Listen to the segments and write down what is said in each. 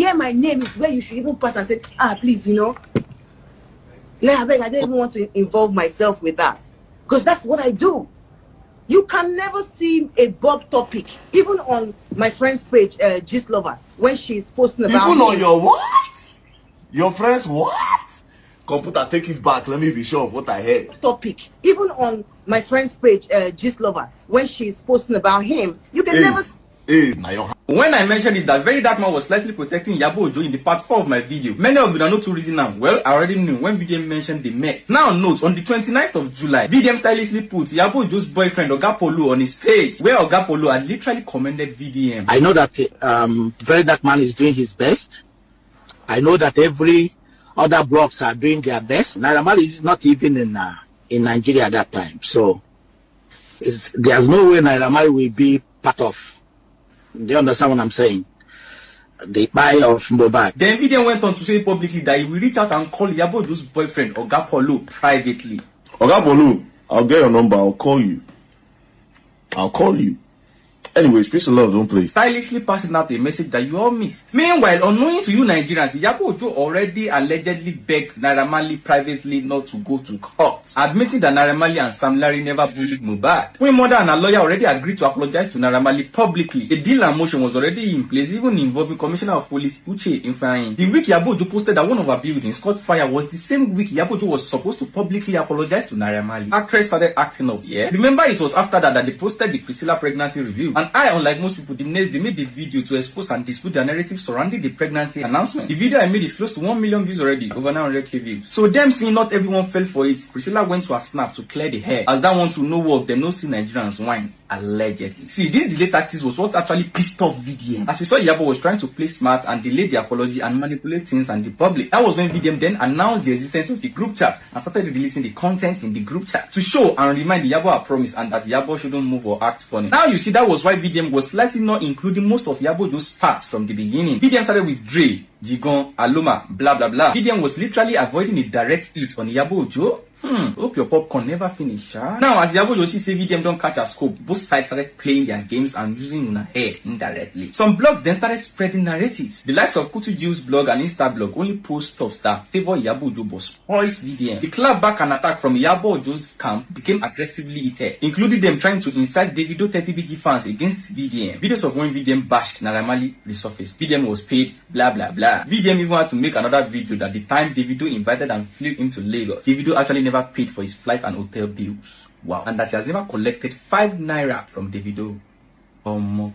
hear my name is where you should even pass and say, please, I don't even want to involve myself with that. Because that's what I do. You can never see a Bob topic, even on my friend's page, Gistlover, when she's posting about even on your what? Your friend's what? Computer, take it back. Let me be sure of what I heard. Topic, even on my friend's page, Gistlover, when she's posting about him, you can never. When I mentioned it that very dark man was slightly protecting Iyabo Ojo in the part 4 of my video, many of you don't know two reasons now. Well, I already knew when VDM mentioned the met. Now note, on the 29th of July, VDM stylishly put Iyabo Ojo's boyfriend Oga Polo on his page, where Oga Polo had literally commended VDM. I know that very dark man is doing his best. I know that every other blogs are doing their best. Naira Marley is not even in Nigeria at that time, so there's no way Naira Marley will be part of. Do you understand what I'm saying? The buy of Mohbad. Then VDM went on to say publicly that he will reach out and call Iyabo Ojo's boyfriend Oga Polo privately. Oga Polo, I'll get your number. I'll call you. Anyways, peace and love, don't play. Stylishly passing out a message that you all missed. Meanwhile, unknowing to you Nigerians, Iyabo Ojo already allegedly begged Naira Marley privately not to go to court, admitting that Naira Marley and Sam Larry never bullied Mohbad. When mother and her lawyer already agreed to apologize to Naira Marley publicly, a deal and motion was already in place, even involving Commissioner of Police Uche Ifeanyi. The week Iyabo Ojo posted that one of her buildings caught fire was the same week Iyabo Ojo was supposed to publicly apologize to Naira Marley. Actress started acting up, yeah? Remember, it was after that they posted the Priscilla pregnancy review, and I, unlike most people, the next they made the video to expose and dispute the narrative surrounding the pregnancy announcement. The video I made is close to 1 million views already, over 900k views. So them seeing not everyone fell for it, Priscilla went to her snap to clear the hair, as that one to no work, them no see Nigerians whine. Allegedly. See, this delay tactics was what actually pissed off VDM, as he saw Iyabo was trying to play smart and delay the apology and manipulate things and the public. That was when VDM then announced the existence of the group chat and started releasing the content in the group chat to show and remind Iyabo her promise and that Iyabo shouldn't move or act funny. Now you see, that was why VDM was slightly not including most of Iyabo Ojo's parts from the beginning. VDM started with Dre, Jigon, Aloma, blah blah blah. VDM was literally avoiding a direct hit on Iyabo Ojo. Hope your popcorn never finish, huh? Now, as Iyabo Ojo see VDM don't catch a scope, both sides started playing their games and using una hair indirectly. Some blogs then started spreading narratives. The likes of Kutu Jill's blog and Insta blog only post stuff that favor Iyabo Ojo but spoils VDM. The clapback and attack from Iyabo Ojo's camp became aggressively heated, including them trying to incite Davido 30BG fans against VDM. Videos of when VDM bashed Naira Marley resurfaced. VDM was paid, blah blah blah. VDM even had to make another video that the time Davido invited and flew him to Lagos, Davido actually never paid for his flight and hotel bills. Wow. And that he has never collected 5 naira from Davido.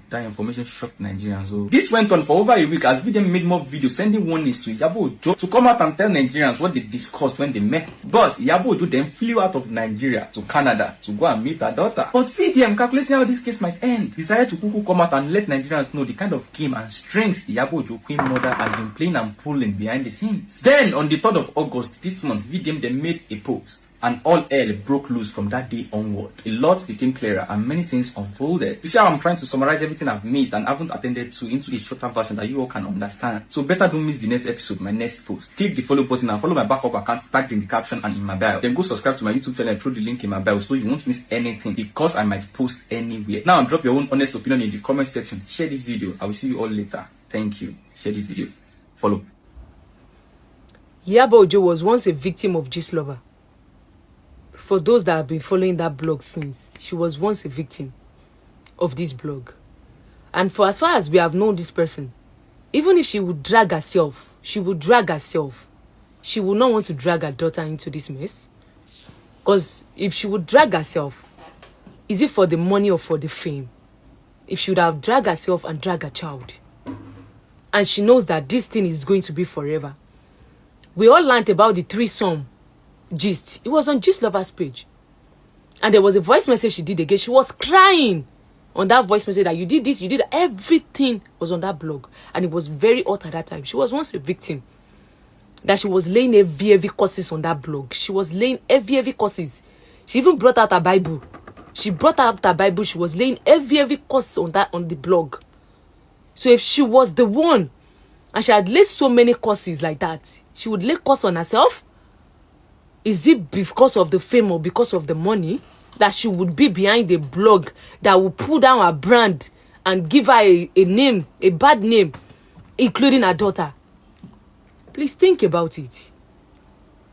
That information shocked Nigerians. So this went on for over a week as VDM made more videos sending warnings to Iyabo Ojo to come out and tell Nigerians what they discussed when they met. But Iyabo Ojo then flew out of Nigeria to Canada to go and meet her daughter. But VDM, calculating how this case might end, decided to come out and let Nigerians know the kind of game and strings Iyabo Ojo Queen Mother has been playing and pulling behind the scenes. Then on the 3rd of August this month, VDM then made a post. And all hell broke loose from that day onward. A lot became clearer and many things unfolded. You see how I'm trying to summarize everything I've missed and haven't attended to into a shorter version that you all can understand. So better don't miss the next episode, my next post. Click the follow button and follow my backup account tagged in the caption and in my bio. Then go subscribe to my YouTube channel through the link in my bio so you won't miss anything because I might post anywhere. Now drop your own honest opinion in the comment section. Share this video. I will see you all later. Thank you. Share this video. Follow. Iyabo Ojo was once a victim of Gistlover. For those that have been following that blog since, she was once a victim of this blog. And for as far as we have known this person, even if she would drag herself, she would drag herself. She would not want to drag her daughter into this mess. Because if she would drag herself, is it for the money or for the fame? If she would have dragged herself and dragged her child. And she knows that this thing is going to be forever. We all learned about the threesome gist. It was on Gistlover's page. And there was a voice message she did again. She was crying on that voice message that you did this, you did that. Everything was on that blog. And it was very hot at that time. She was once a victim. That she was laying heavy curses on that blog. She was laying heavy curses. She even brought out her Bible. She brought out her Bible. She was laying heavy curses on the blog. So if she was the one, and she had laid so many curses like that, she would lay curse on herself. Is it because of the fame or because of the money that she would be behind a blog that will pull down her brand and give her a name, a bad name, including her daughter. Please think about it.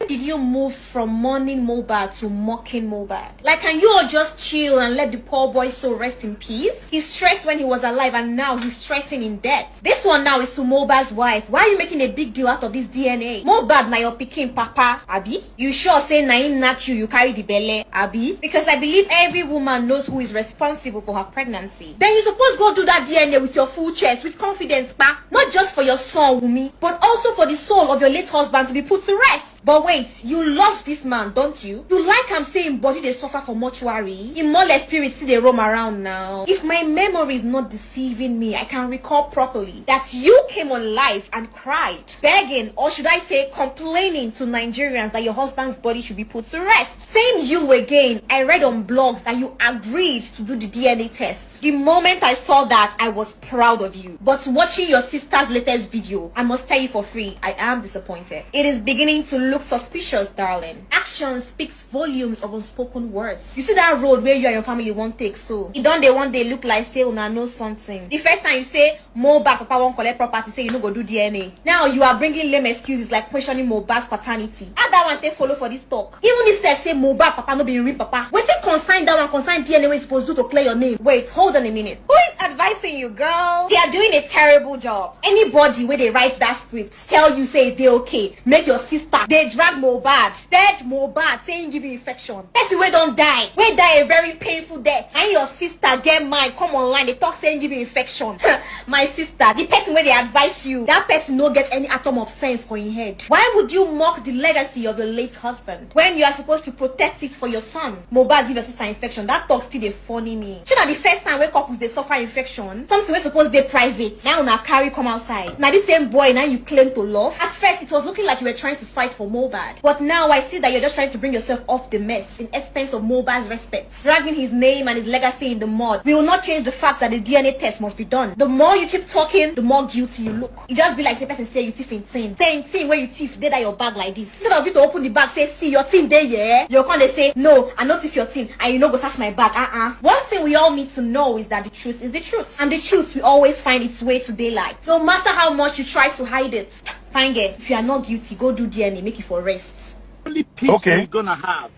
Did you move from mourning Mohbad to mocking Mohbad? Like, can you all just chill and let the poor boy soul rest in peace? He stressed when he was alive and now he's stressing in death. This one now is to Mohbad's wife. Why are you making a big deal out of this DNA? Mohbad na your pikin papa, Abi? You sure say na him not you carry the belle, Abi? Because I believe every woman knows who is responsible for her pregnancy. Then you suppose go do that DNA with your full chest, with confidence, pa. Not just for your son, Wumi, but also for the soul of your late husband to be put to rest. But wait, you love this man, don't you? You like him saying body they suffer for mortuary? In more spirits see they roam around now. If my memory is not deceiving me, I can recall properly that you came on live and cried, begging, or should I say complaining to Nigerians that your husband's body should be put to rest. Same you again. I read on blogs that you agreed to do the DNA test. The moment I saw that, I was proud of you. But watching your sister's latest video, I must tell you for free, I am disappointed. It is beginning to look suspicious, darling. Action speaks volumes of unspoken words. You see that road where you and your family won't take, so it don't they one day look like say una know something. The first time you say Mohbad papa won't collect property, say you no go do DNA. Now you are bringing lame excuses like questioning Mohbad's paternity. How that one take follow for this talk? Even if they say Mohbad papa no be real papa, wait till consign that one, consign DNA when supposed to clear your name. Wait, hold on a minute. Who is advising you, girl? They are doing a terrible job. Anybody where they write that script tell you say they okay, make your sister they drag Mohbad, dead Mohbad, saying give you infection. Person wey don't die, wey die a very painful death, and your sister get mine come online they talk saying give you infection. My sister, the person where they advise you, that person no get any atom of sense for your head. Why would you mock the legacy of your late husband when you are supposed to protect it for your son? Mohbad give your sister infection, that talk still dey funny me. Shey na the first time wey couples they suffer infection, something wey suppose dey private, now na carry come outside. Now this same boy now you claim to love. At first it was looking like you were trying to fight for Mohbad, but now I see that you're just trying to bring yourself off the mess in expense of Mohbad's respect. Dragging his name and his legacy in the mud will not change the fact that the DNA test must be done. The more you keep talking, the more guilty you look. It just be like the person say you thief in tin. Saying tin where you thief, they that your bag like this. Instead of you to open the bag, say see your tin there, yeah. You're gonna say no, I not thief your tin, and you know go search my bag. One thing we all need to know is that the truth is the truth, and the truth will always find its way to daylight. No matter how much you try to hide it. Fine girl, if you are not guilty, go do DNA, make it for rest. Only peace we're gonna have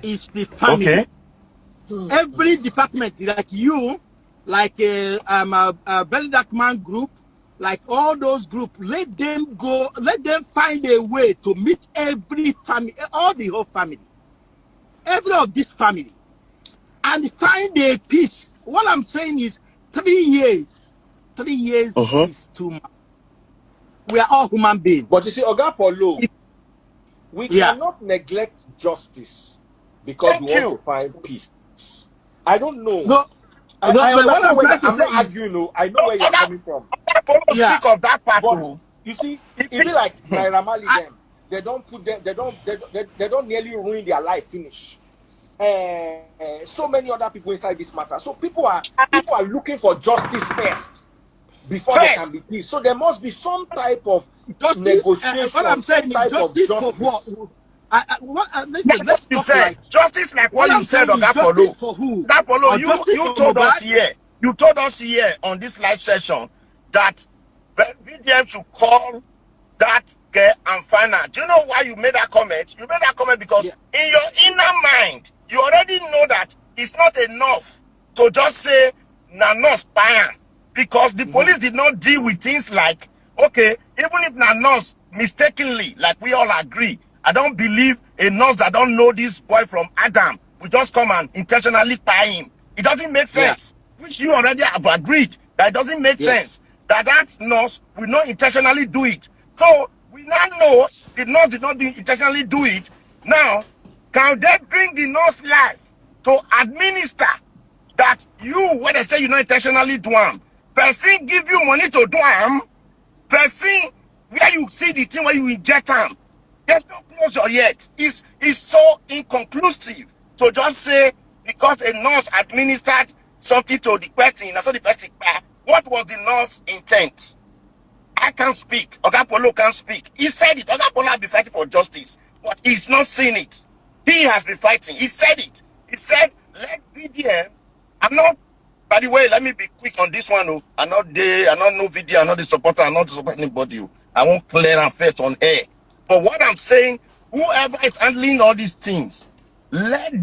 is the family. Every department, like you, like a very dark man group, like all those groups, let them go, let them find a way to meet every family, all the whole family, every of this family, and find a peace. What I'm saying is 3 years. 3 years is too much. We are all human beings. But you see, Oga Polo, we cannot neglect justice because we want to find peace. I don't know. No, I understand where I'm not arguing. No, I know where you're coming from. Speak of that part. But you see, it be like Naira Marley them. They don't put them. They don't nearly ruin their life. Finish. So many other people inside this matter. So people are looking for justice first before there can be peace. So there must be some type of negotiation. What I'm saying is justice for what? Let's talk like justice, like what you said, Oga Polo. For who? Oga Polo, you told us here. You told us here on this live session that VDM should call that girl and find out. Do you know why you made that comment? You made that comment because in your inner mind, you already know that it's not enough to just say na nurse buy am, because the police did not deal with things like, okay, even if na nurse mistakenly, like we all agree, I don't believe a nurse that don't know this boy from Adam will just come and intentionally buy him. It doesn't make sense, which you already have agreed that it doesn't make sense, that nurse will not intentionally do it. So we now know the nurse did not intentionally do it. Now, can they bring the nurse life to administer that you, when they say you not intentionally do them, person give you money to do them, person where you see the thing where you inject them, there's no closure yet. It's so inconclusive to just say because a nurse administered something to the person, and so the person, what was the nurse intent? I can't speak. Oga Polo can't speak. He said it. Oga Polo has been fighting for justice, but he's not seen it. He has been fighting. He said it. He said, let VDM, I'm not By the way, let me be quick on this one. I'm not no video, I'm not the supporter, I'm not supporting anybody. I won't clear and first on air. But what I'm saying, whoever is handling all these things, let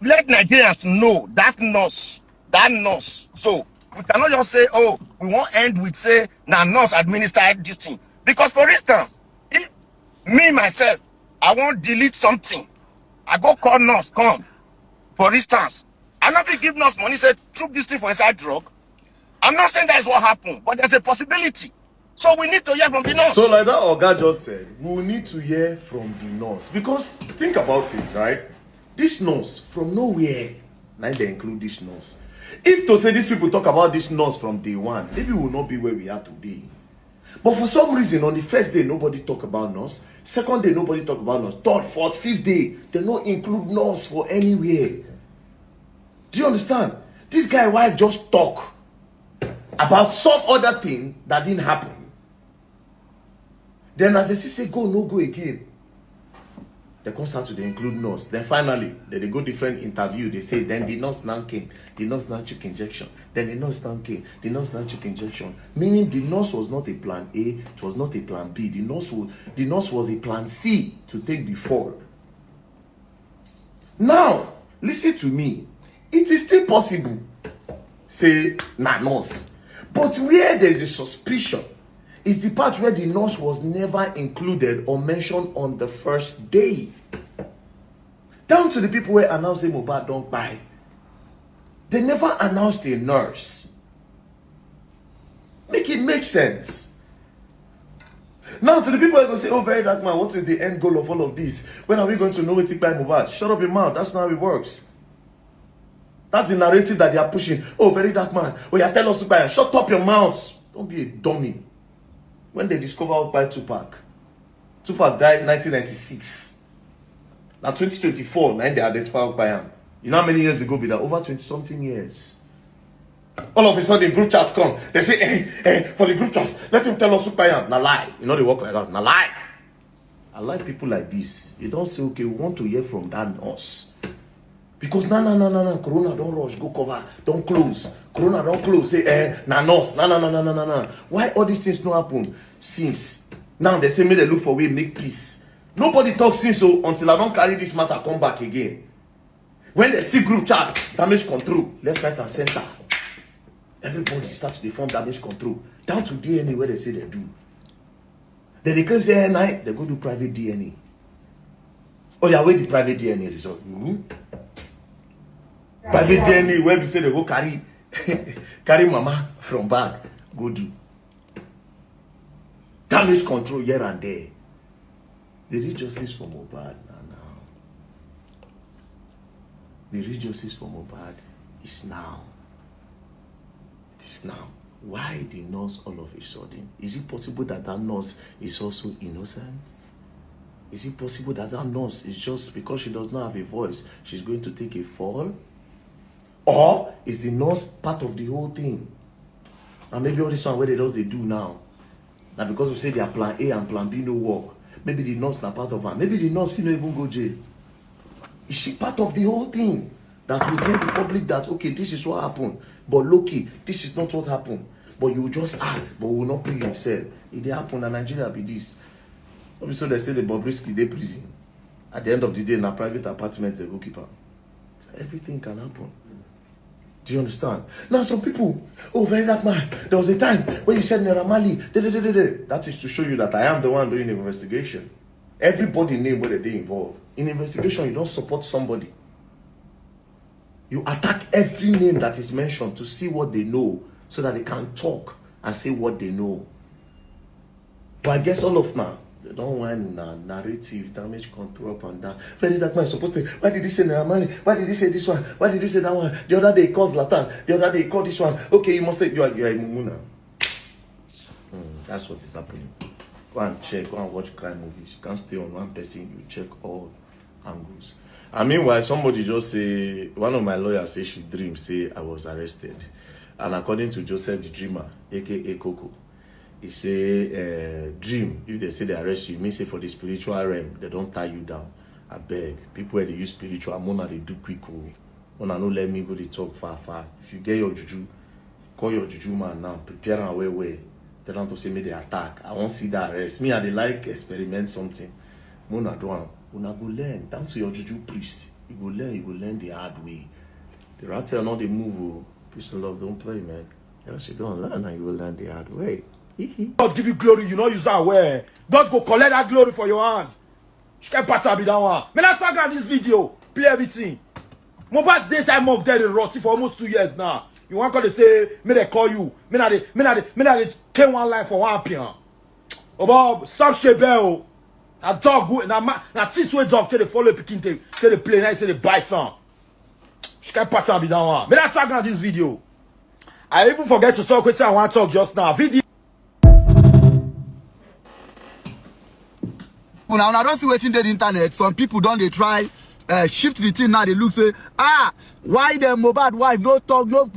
Nigerians know that nurse. So we cannot just say, oh, we won't end with say, now nurse administered this thing. Because for instance, if me myself, I won't delete something, I go call nurse, come. For instance, I not give nurse money, say, took this thing for inside drug. I'm not saying that's what happened, but there's a possibility. So we need to hear from the nurse. So like that Oga just said, we will need to hear from the nurse. Because think about it, right? This nurse from nowhere, now they include this nurse. If to say these people talk about this nurse from day one, maybe we will not be where we are today. But for some reason, on the first day, nobody talk about nurse. Second day, nobody talk about nurse. Third, fourth, fifth day, they don't include nurse for anywhere. Do you understand? This guy wife just talk about some other thing that didn't happen. Then as they say go, no go again, they come start to include nurse. Then finally, they go different interview. They say, then the nurse now came. The nurse now took injection. Then the nurse now came. The nurse now took injection. Meaning the nurse was not a plan A. It was not a plan B. The nurse was a plan C to take the fall. Now, listen to me. It is still possible, say, nah, nurse. But where there is a suspicion is the part where the nurse was never included or mentioned on the first day. Down to the people where announcing Mohbad don't buy. They never announced a nurse. Make it make sense. Now to the people who are going to say, oh, very dark man, what is the end goal of all of this? When are we going to know it by Mohbad? Shut up your mouth. That's not how it works. That's the narrative that they are pushing. Oh, very dark man. Oh, yeah, tell us to buy. Shut up your mouth. Don't be a dummy. When they discovered by Tupac died in 1996. Now 2024, now they identified by him. You know how many years ago be that? Over 20-something years. All of a sudden, the group chats come. They say, for the group chats, let him tell us who I am. Now lie. You know they work like that. Now lie. I like people like this. You don't say, okay, we want to hear from that nurse. Because no, Corona don't rush, go cover, don't close. Corona don't close, say, nurse, no. Why all these things don't happen since? Now they say, may they look for way, make peace. Nobody talks since so until I don't carry this matter, come back again. When they see group chat, damage control, left, right, and center. Everybody starts to form damage control. Down to DNA where they say they do. Then they claim say, they go do private DNA. Oh yeah, wait the private DNA result. Private DNA where we say they go carry mama from back, go do. Damage control here and there. The real justice for Mohbad now. The real justice for Mohbad is now. It is now. Why the nurse all of a sudden? Is it possible that that nurse is also innocent? Is it possible that that nurse is just because she does not have a voice, she's going to take a fall? Or is the nurse part of the whole thing? And maybe all this one where they do now. Now because we say their plan A and plan B no work. Maybe the nurse not part of her. Maybe the nurse will not even go jail. Is she part of the whole thing? That will get the public that, okay, this is what happened. But low-key, this is not what happened. But you just act, but will not pay yourself. If they happen, and Nigeria be this. So they say the Bobrisky, they prison. At the end of the day, in a private apartment, they go keep her. So everything can happen. Do you understand? Now some people, oh, very dark man, there was a time when you said Naira Marley, that is to show you that I am the one doing the investigation. Everybody name whether they involved. In investigation, you don't support somebody. You attack every name that is mentioned to see what they know so that they can talk and say what they know. But I guess all of now, they don't want narrative, damage control up and down. Very dark man is supposed to, why did he say Naira Marley? Why did he say this one? Why did he say that one? The other day he calls Latan. The other day he called this one. Okay, you must say, you are a Mumuna. That's what is happening. Go and check, go and watch crime movies. You can't stay on one person, you check all angles. And meanwhile, somebody just say, one of my lawyers say she dreamed, say I was arrested. And according to Joseph the Dreamer, aka Coco, he say, dream, if they say they arrest you, it means say for the spiritual realm, they don't tie you down. I beg. People where they use spiritual mona, they do quick. When I no let me go to talk far. If you get your juju, call your juju man now. Prepare and way. Tell them to say me the attack. I won't see that arrest. Me, I dey like experiment something. Mona do am. Una go learn. Down to your juju priest. You go learn the hard way. The rattle not the move. Oh. Peace and love, don't play, man. Else you don't learn and you will learn the hard way. God give you glory, you know use that way. God go collect that glory for your hand. You can't pattern be that one. Man, I talk on this video. Play everything. Mohbad days I mock dead and rotty for almost 2 years now. You want to say, me they call you. Me na they came one life for 1 pion. Oh Bob, stop shebel. A dog go na teach way dog till they follow picking till they play night till they bite on. You can't pattern be that one. Man, I talk on this video. I even forget to talk with you. I want to talk just now. Video. Now I don't see waiting the internet. Some people don't they try shift the thing now. They look say, why the Mohbad wife no talk, no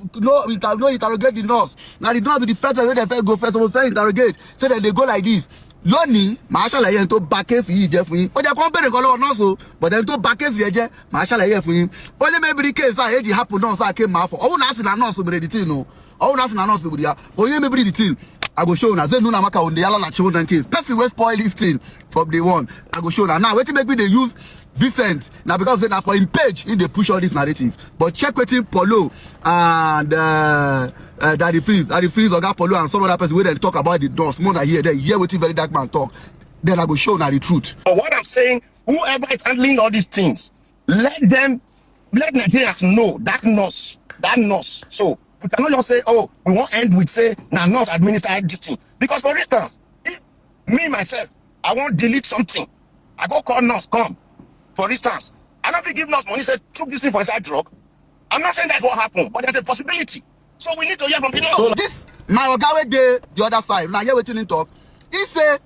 interrogate the nurse. Now the nurse to the first one, they first go first, almost first interrogate. So then they go like this. Lónìí, màá ṣàlàyé ẹni tó bá kéèsì yìí jẹ́ fún yín. Ó jẹ́ kó ń bèrè nǹkan lọ́wọ́ nọ́ọ̀sì o, but ẹni tó bá kéèsì yẹn jẹ́, màá ṣàlàyé fún yín. Ó lé maybe case èjì happen náà sáà ké màá fọ. Ọwọ́ náà sì là nọ́ọ̀sì òbèrè the thing o. Ọwọ́ náà sì là nọ́ọ̀sì òbèrè ya. Oyè maybe the thing. I go show now. Say no na maka on the yala la children case. Person will spoil this thing from day one. I go show now. Now waiting make me they use Vincent. Now because say now for him page in they push all this narrative. But check waiting Polo and Daddy Freeze Oga Polo and some other person where they talk about the doors. More than here. Then hear waiting very dark man talk. Then I go show now the truth. But what I'm saying, whoever is handling all these things, let Nigerians know that nurse. So we cannot just say, oh, we won't end with say, now nurse administered this thing. Because for instance, if me myself, I want to delete something, I go call nurse, come. For instance, I don't give nurse money, say, took this thing for inside drug. I'm not saying that's what happened, but there's a possibility. So we need to hear from the nurse. So this, my Ogawe day, the other side, now here waiting in talk, he say,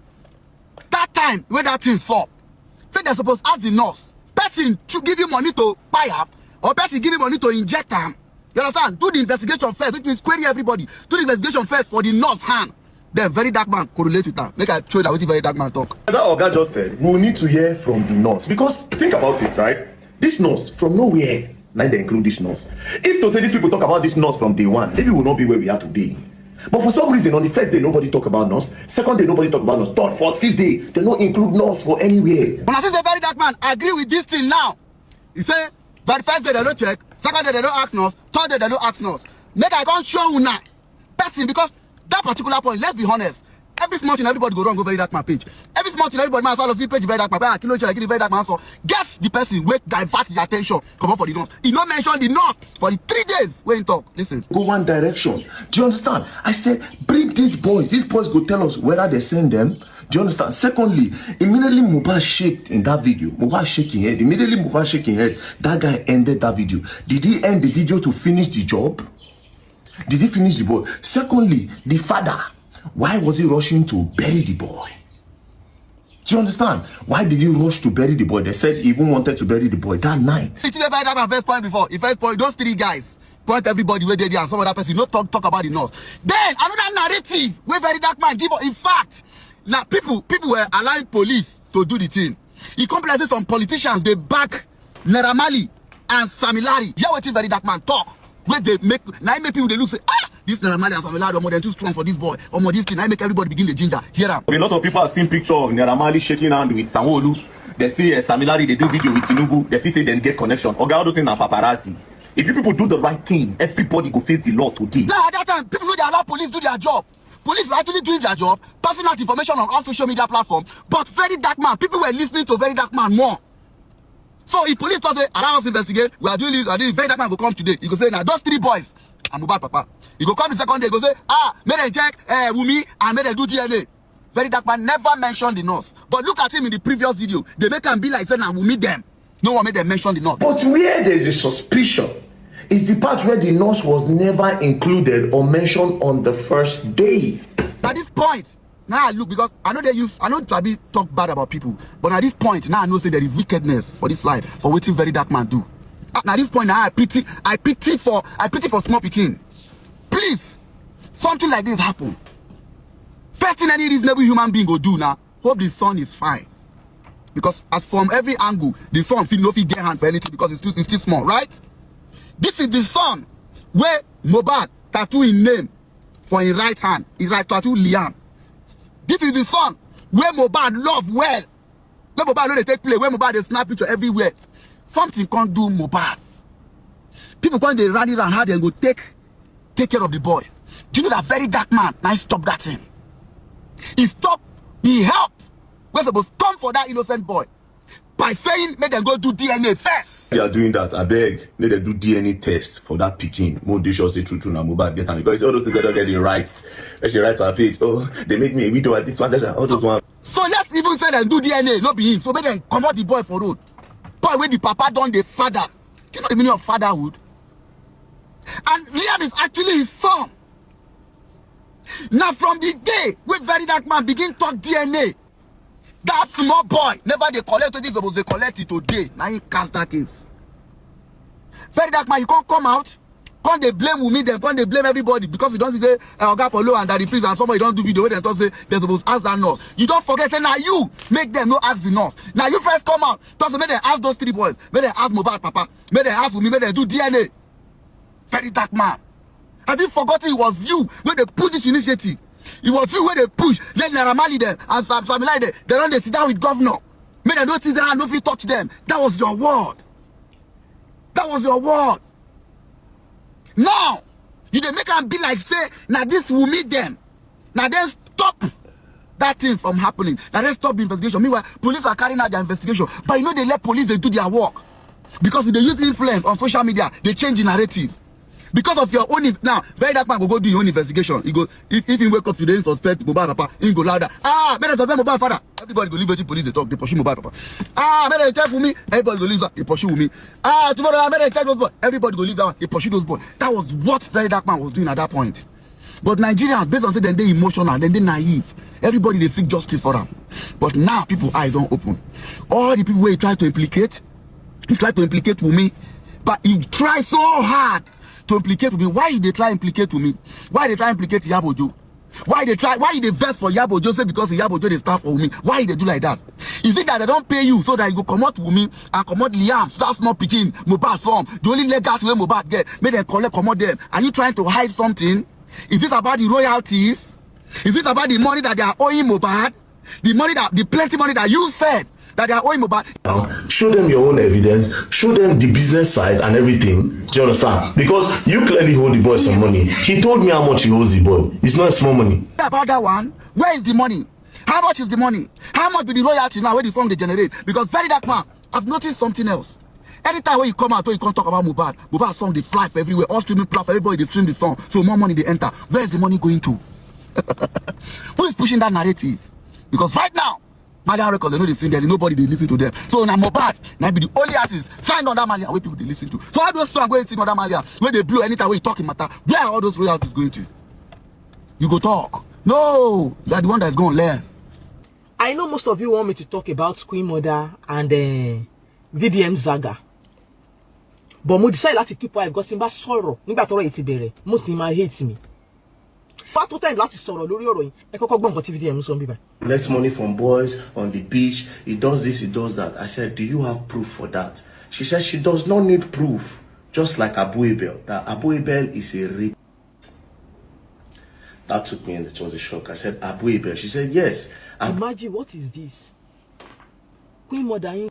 that time when that thing fall, say they're supposed to ask the nurse, person to give you money to buy up, or person give you money to inject them. You understand? Do the investigation first, which means query everybody. Do the investigation first for the nurse hand. Then very dark man correlate with that. Make I show you that what very dark man talk. That Oga just said, we will need to hear from the nurse. Because think about it, right? This nurse, from nowhere, now they include this nurse. If to say these people talk about this nurse from day one, maybe we will not be where we are today. But for some reason, on the first day, nobody talk about nurse. Second day, nobody talk about nurse. Third, fourth, fifth day, they don't include nurse for anywhere. When I say the very dark man, I agree with this thing now. He say, but first day they don't check, second day they don't ask nurse, third day they don't ask nurse. Make I can't show you now. Person, because that particular point, let's be honest. Every small thing, everybody go wrong, go very dark man page. Every small thing, everybody might see page very dark man. Kilo like very dark man. So guess the person wait divert the attention. Come on for the nurse. He not mention the nurse for the 3 days when he talk. Listen. Go one direction. Do you understand? I said, bring these boys. These boys go tell us whether they send them. Do you understand? Secondly, immediately Mohbad shaked in that video. Mohbad shaking head. Immediately Mohbad shaking head. That guy ended that video. Did he end the video to finish the job? Did he finish the boy? Secondly, the father. Why was he rushing to bury the boy? Do you understand? Why did he rush to bury the boy? They said he even wanted to bury the boy that night. See, that my first point before. The first point, those 3 guys point everybody where they there and some other person. No talk about the nurse. Then another narrative where very dark man give up. In fact, now people were allowing police to do the thing. He complains some politicians they back Naira Marley and Samilari. Here what very dark man talk. Where they make people they look say this Naira Marley and Samilari are more than too strong for this boy or more this thing. I make everybody begin the ginger. Hear them. A lot of people have seen picture of Naira Marley shaking hand with Sanwo-Olu. They see Samilari, they do video with Tinubu. They feel say they get connection. Oga all those things are paparazzi. If you people do the right thing, everybody go face the law today. Yeah, at that time people know they allow police do their job. Police were actually doing their job, passing out information on all social media platforms. But very dark man, people were listening to very dark man more. So if police thought, allow us investigate, we are doing this, very dark man will come today. He go say, now those 3 boys, I'm Mohbad papa. He go come the second day, he go say, may they check Wumi and may they do DNA. Very dark man never mentioned the nurse. But look at him in the previous video. They make him be like saying, now Wumi them. No one made them mention the nurse. But where there's a suspicion is the part where the nurse was never included or mentioned on the first day. At this point, now I look, because I know Tabi talk bad about people, but at this point, now I know say there is wickedness for this life, for waiting very dark man do. At this point, now I pity for small pikin. Please, something like this happen. First thing any reasonable human being go do now, hope the son is fine. Because as from every angle, the son feel no fit get hand for anything because it's still small, right? This is the son where Mohbad tattoo in name for his right hand. His right tattoo Liam. This is the son where Mohbad love well. Where Mohbad know they take play. Where Mohbad they snap picture everywhere. Something can't do Mohbad. People can't they rally around how they go take care of the boy. Do you know that very dark man? Now he stop that thing. He stop. He help. We're supposed to come for that innocent boy by saying, make them go do DNA first. They are doing that. I beg, make them do DNA test for that picking. More dishes they true now Mohbad get and because all those together get the rights. Let's write to our page. Oh, they make me a widow at this one. All those ones. So let's even say them do DNA, not be him. So make them convert the boy for road. Boy, when the papa done the father. Do you know the meaning of fatherhood? And Liam is actually his son. Now from the day when very dark man begin talk DNA, that small boy never they collect it, supposed they collect it today. Now he cast that case. Very dark man, you can't come out. Can't they blame Wumi, then can't they blame everybody because you don't say Oga Polo and Daddy Freeze and somebody don't do video where they don't say they're supposed to ask that nurse. You don't forget, say now you make them no ask the nurse. Now you first come out, don't say make them ask those three boys, make them ask Mohbad Papa, make them ask Wumi, make them do DNA. Very dark man. Have you forgotten it was you when they put this initiative? It was you when they push. Let Naira Marley them and Sam like they don't sit down with governor. Make them notice that no fit touch them. That was your word. That was your word. Now, you they make them be like say, now this will meet them. Now then stop that thing from happening. Now then stop the investigation. Meanwhile, police are carrying out their investigation. But you know they let police they do their work. Because if they use influence on social media, they change the narrative. Because of your own now, very dark man will go do your own investigation. He go if he wake up today and suspect Mohbad Papa, he go louder. Ah, better suspect Mohbad father. Everybody go leave the police they talk, they pursue Mohbad Papa. Ah, better check for me. Everybody go leave that, they pursue me. Ah, tomorrow better check those boys. Everybody go leave that one, they pursue those boys. That was what very dark man was doing at that point. But Nigerians, based on say then they emotional, then they naive. Everybody they seek justice for them. But now people eyes don't open. All the people where he try to implicate Wumi, but he try so hard to implicate me. Why they try implicate me? Why they try implicate Iyabo? Why they vex for Iyabo say because Iyabo they stand for me? Why they do like that? Is it that they don't pay you so that you go come out to me and come out Liam, start small picking Mohbad form? The only legacy where Mohbad get, make them collect come out them. Are you trying to hide something? Is this about the royalties? Is this about the money that they are owing Mohbad? The plenty money that you said that they are owing Mohbad? Show them your own evidence, show them the business side and everything. Do you understand? Because you clearly hold the boy some money. He told me how much he owes the boy. It's not small money. About that one, where is the money? How much is the money? How much will the royalties now where the song they generate? Because very dark man, I've noticed something else. Anytime when you come out, you can't talk about Mohbad song they fly for everywhere, all streaming platform, everybody they stream the song, so more money they enter. Where is the money going to? Who is pushing that narrative? Because right now, Malian records, they know they sing there, nobody they listen to them. So now Mohbad, now be the only artist signed on that Malian where people they listen to. So all those songs where you sing on that Malian, where they blow anytime where you talking matter, where are all those royalties going to? You go talk. No, you are the one that's going to learn. I know most of you want me to talk about Queen Mother and VDM Zaga. But mo decide láti keep quiet because simba sorrow nígbà tọ́rọ̀ yìí ti bẹ̀rẹ̀. Most of my hate me. Part to time láti sọ̀rọ̀ lórí ọ̀rọ̀ yìí. Ẹ kọ́kọ́ gbọ́ nǹkan tí VDM sọ níbí. Let's money from boys on the beach. He does this, he does that. I said, do you have proof for that? She said she does not need proof. Just like Abu Ebel. That Abu Ebel is a rapist. That took me and it was a shock. I said, Abu Ebel. She said, yes. Imagine what is this? Queen Mother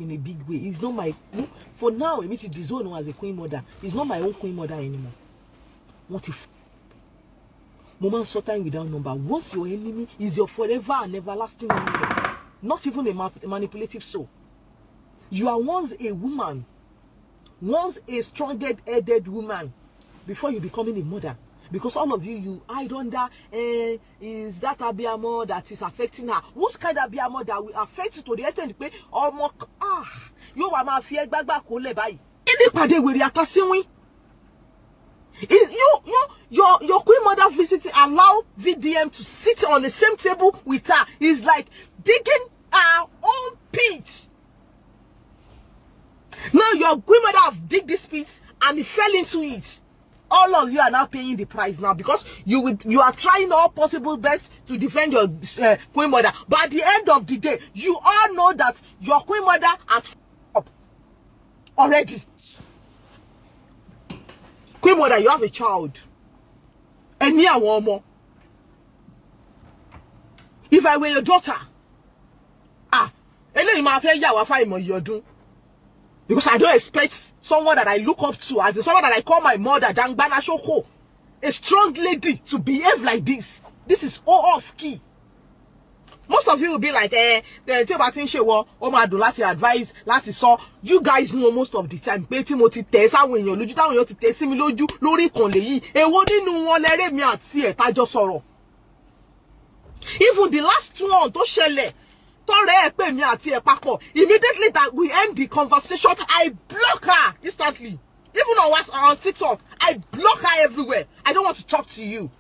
in a big way. It's not my... For now, it means it disown as a Queen Mother. It's not my own Queen Mother anymore. What if... Moment so time without number. Once your enemy is your forever and everlasting enemy. Not even a manipulative soul. You are once a woman. Once a strong-headed woman. Before you becoming a mother. Because all of you hide under, is that Abiyamo that is affecting her? Whose kind of Abiyamo that will affect you to the extent that you are my fear back kole báyìí. Any pàdé wèrè àtàsínwín. Is your Queen Mother visiting allow VDM to sit on the same table with her? Is like digging her own pit. Now your Queen Mother have dig this pit and he fell into it. All of you are now paying the price now because you are trying all possible best to defend your Queen Mother. But at the end of the day, you all know that your Queen Mother had up already. Queen Mother, you have a child. And me, one more. If I were your daughter, because I don't expect someone that I look up to, as someone that I call my mother, Dangbana Shoko, a strong lady, to behave like this. This is all off key. Most of you will be like, advice, you guys know most of the time. Even the last one, immediately that we end the conversation, I block her instantly. Even on TikTok, I block her everywhere. I don't want to talk to you.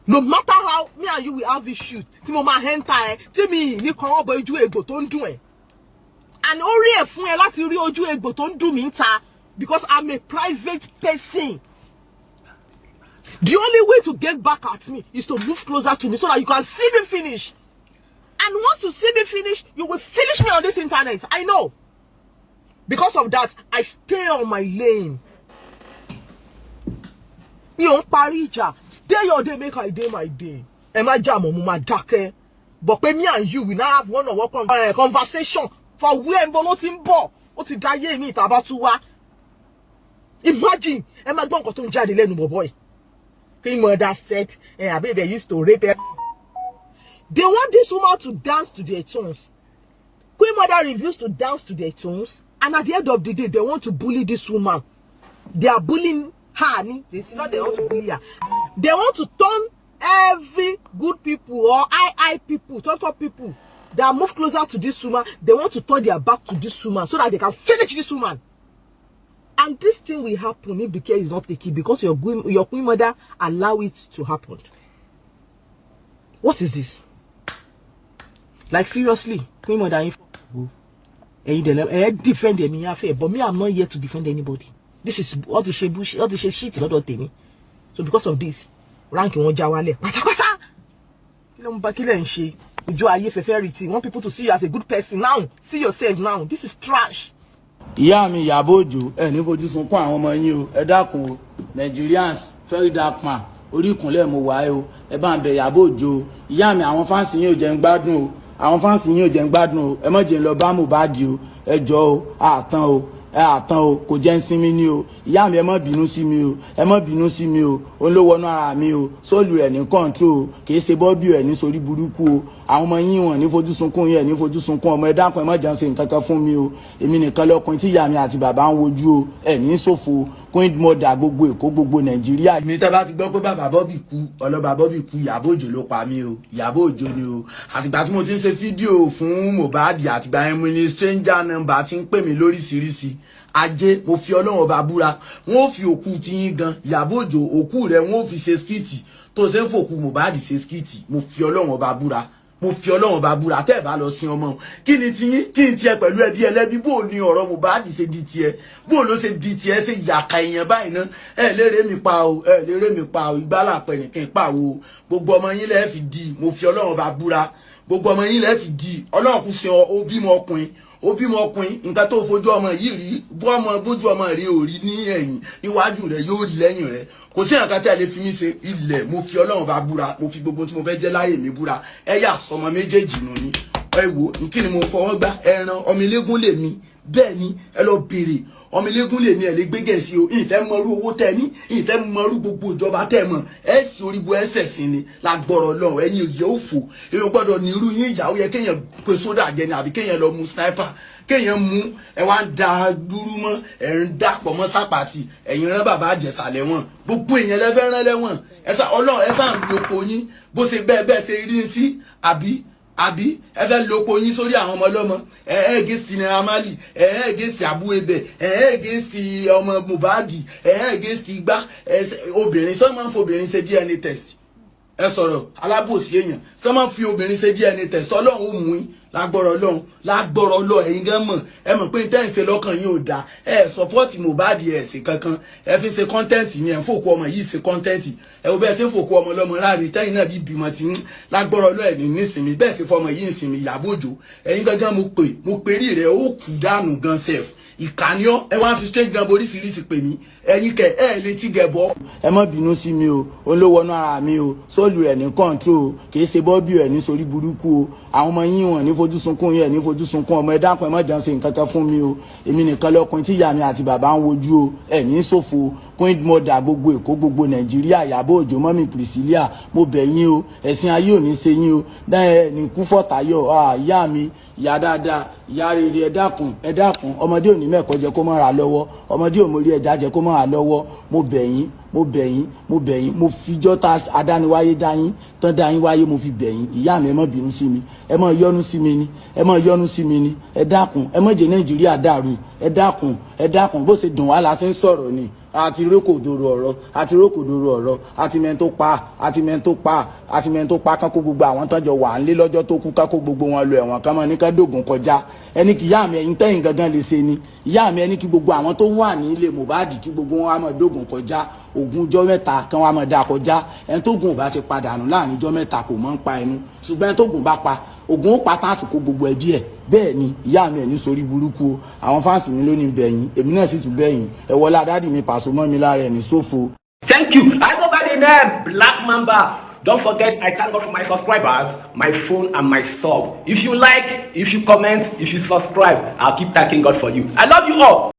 No matter how me and you will have this shoot, and only because I'm a private person. The only way to get back at me is to move closer to me so that you can see me finish. And once you see me finish, you will finish me on this internet. I know. Because of that, I stay on my lane. You don't parija. Stay your day, make I day my day. But me and you, we now have one-on-one conversation for where Mbolotimbo. Imagine, boy. Queen Mother said, they used to rape her. They want this woman to dance to their tunes. Queen Mother refused to dance to their tunes, and at the end of the day, they want to bully this woman. They are bullying her. They want to bully her. They want to turn every good people or I people, top people that move closer to this woman. They want to turn their back to this woman so that they can finish this woman. And this thing will happen if the care is not taken because your Queen Mother allow it to happen. What is this? Like seriously, Queen Mother, defend me, but me, I'm not here to defend anybody. This is all the shit, all the shit is not all me. So because of this, ranking one jawale. Want people to see you as a good person now. See yourself now. This is trash. Ìyá mi Iyabo ní fojú sunkún àwọn ọmọ yín o, ẹ dákun o, Nigerians very dark man, orí ìkúnlẹ̀ mo wà o, ẹ bá ń bẹ̀ Iyabo o, ìyá mi àwọn fans yín ò jẹ́ ń gbádùn o, àwọn fans yín ò jẹ́ ń gbádùn o, ẹ má jẹ́ ń lọ bá Mohbad o, ẹ jọ̀ọ́ o, àtàn o, kò jẹ́ ń sinmi ní o, ìyá mi ẹ má bínú sí mi o, ẹ má bínú sí mi o, olówónú ara mi o, sóòlù rẹ̀ ní control o, kì í ṣe bọ́bí ẹ̀ ní sórí burúkú o, àwọn ọmọ yín wọn ní fojú sunkún yín ẹ̀ ní fojú sunkún ọmọ ẹ dákun ẹ má jẹ́ ń ṣe nǹkan kan fún mi o, èmi nìkan lọkùnrin tí ìyá mi àti bàbá ń wojú o, ẹ̀ ní ṣòfò Queen Mother gbogbo Èkó gbogbo Nàìjíríà. Mi tẹ́ bá ti gbọ́ pé bàbá Bobby kú, ọlọ́ba Bobby kú, Iyabo ló pa mí o, Iyabo ni o. Àtìgbà tí mo ti ń ṣe fídíò fún Mohbad àtìgbà yẹn mo ní stranger number tí ń pè mí lóríṣiríṣi. Ajé mo fi Ọlọ́run ọba búra, wọ́n fi òkú ti yín gan, Iyabo òkú rẹ̀ wọ́n fi ṣe skiti, tó ṣe ń fòkú Mohbad ṣe skiti, mo fi Ọlọ́run ọba búra. Mo fi Ọlọ́run bá búra tẹ́ bá lọ sin ọmọ kí ni tiyín kí n tiẹ̀ pẹ̀lú ẹbí ẹlẹ́bí bó ní ọ̀rọ̀ Mohbad ṣe di tiẹ̀ bó ló ṣe di tiẹ̀ ṣe yàkà èèyàn báyìí ná lérè mi pa o lérè mi pa o ìgbàlà pẹ̀nìkìn pa o gbogbo ọmọ yín lẹ́ fi di mo fi Ọlọ́run bá búra gbogbo ọmọ yín lẹ́ fi di Ọlọ́run kù sin ó bímọ ọkùnrin nǹkan tó fojú ọmọ yìí rí bójú ọmọ rí ò rí ní ẹ̀yìn níwájú rẹ̀ yóò rí lẹ́yìn rẹ̀ kò sí nǹkan tí a lè fi mí ṣe ilẹ̀ mo fi Ọlọ́run bá búra mo fi gbogbo tí mo fẹ́ jẹ́ láyé mi búra ẹ yà sọmọ méjèèjì nù ní ẹ wò kí ni mo fọwọ́ gbá ẹran ọmọ ilégún lè mi bẹ́ẹ̀ ni ẹ lọ béèrè ọmọ ilégún lè mi ẹ lè gbé gẹ̀ẹ́sì o ìfẹ́ mọrú owó tẹ ní ìfẹ́ mọrú gbogbo ìjọba tẹ mọ̀ ẹ sì oríbo ẹsẹ̀ sí ni lágbọ́rọ̀ lọ́wọ́ ẹ̀yin òye òfò èèyàn gbọ́dọ̀ ní irú yín ìyàwó yẹ kéèyàn pe sódà jẹ ni àbí kéèyàn lọ mu sniper kéèyàn mú ẹ wá ń da dúró mọ́ ẹ ń dàpọ̀ mọ́ sápàtì ẹ̀yin rán bàbá àjẹsà lẹ́wọ̀n gbogbo èèyàn lẹ́fẹ́ rán lẹ́wọ̀n Ọlọ́run ẹ sáà ń lo oko yín bó ṣe bẹ́ẹ̀ ṣe rí sí àbí ẹ fẹ́ lo oko yín sórí àwọn ọmọ ọlọ́mọ against Naira Marley against Abu Ebe against ọmọ Mohbad against igbá obìnrin sọ máa ń fi obìnrin ṣe DNA test ẹ sọ̀rọ̀ alábòsí èèyàn sọ máa ń fi obìnrin ṣe DNA test Ọlọ́run ó mú yín lágbọ́rọ̀ Ọlọ́run ẹ̀yin gan mọ̀ ẹ mọ̀ pé tẹ́ ń ṣe lọ́kàn yín ò dáa ẹ support Mohbad ẹ̀ ṣe kankan ẹ fi ṣe content yẹn ẹ̀ ń fòkú ọmọ yìí ṣe content ẹ wo bẹ́ẹ̀ ṣe ń fòkú ọmọ ọlọ́mọ láàrin tẹ́yìn náà bí bímọ tí ń lágbọ́rọ̀ Ọlọ́run ẹ̀ ní ìsinmi bẹ́ẹ̀ ṣe fọmọ yìí ìsinmi Iyabo ẹ̀yin gangan mo pè rí rẹ̀ ó kù dànù gan sef ìkànnìọ́ ẹ wá fi strange number oríṣiríṣi pè mí ẹ̀yin kẹ ẹ lè ti gẹ̀bọ́. ẹ má bínú sí mi o olówónú ara mi o sóòlù rẹ̀ ní control kì í ṣe bọ́bí ẹ̀ ní sórí burúkú o àwọn ọmọ yín wọn ní fojú sunkún yẹn ní fojú sunkún ọmọ ẹ dákun ẹ má jẹun ṣe nǹkan kan fún mi o èmi nìkan lọkùnrin tí ìyá mi àti bàbá ń wojú o ẹ ní ṣòfò queen mother gbogbo Èkó gbogbo Nàìjíríà Ìyábọ̀ Òjó mọ́mì Priscilla mo bẹ̀ yín o ẹ̀sìn ayé ò ní ṣe yín o dáhẹ́ ní kú fọ́tayọ̀ ìyá mi ìyá dáadáa ìyá rere ẹ dákun ọmọdé ò ní mẹ́kọ̀ọ́ jẹ kó mọ́ ra lọ́wọ́ ọmọdé ò mórí ẹja jẹ kó mọ́ ra lọ́wọ́ mo bẹ̀ yín mo fijọ́ ta adániwáyé dáyín tán dáyín wáyé mo fi bẹ̀ yín ìyá mi ẹ má bínú sí mi ẹ má yọ́nú sí mi ni ẹ dákun ẹ má jẹ́ Nàìjíríà dàrú ẹ dákun bó ṣe dùn wá la ṣe ń sọ̀rọ̀ ni àti rókòdòrò ọ̀rọ̀ àti mẹ́ntó pa kákó gbogbo àwọn tọ́jọ́ wà ń lé lọ́jọ́ tó kú kákó gbogbo wọn lọ ẹ̀wọ̀n ká mọ́ ní ká dògùn kọjá ẹni kì ìyá mi ẹ̀yin tẹ́yìn gangan lè ṣe ni ìyá mi ẹni kí gbogbo àwọn tó wà ní ilé Mohbad kí gbogbo wọn wá mọ́ dògùn kọjá ogún ọjọ́ mẹ́ta kan wá mọ́ dá kọjá ẹni tó gùn bá ti padà nù láàrin ọjọ́ mẹ́ta kò mọ́ ń pa ẹnu ṣùgbọ́n ẹni tó gùn bá pa ogun ó pa táàtù kó gbogbo ẹbí ẹ̀ bẹ́ẹ̀ ni ìyá mi ẹ̀ ní sórí burúkú o àwọn fáǹsì mi ló ní bẹ̀yìn èmi náà sì tún bẹ̀yìn ẹ wọlé adádì mi Pàṣọ mọ́ mi lára ẹ̀ ní sófo. Thank you. I go by the name Black Mamba. Don't forget, I thank God for my subscribers, my phone, and my sub. If you like, if you comment, if you subscribe, I'll keep thanking God for you. I love you all.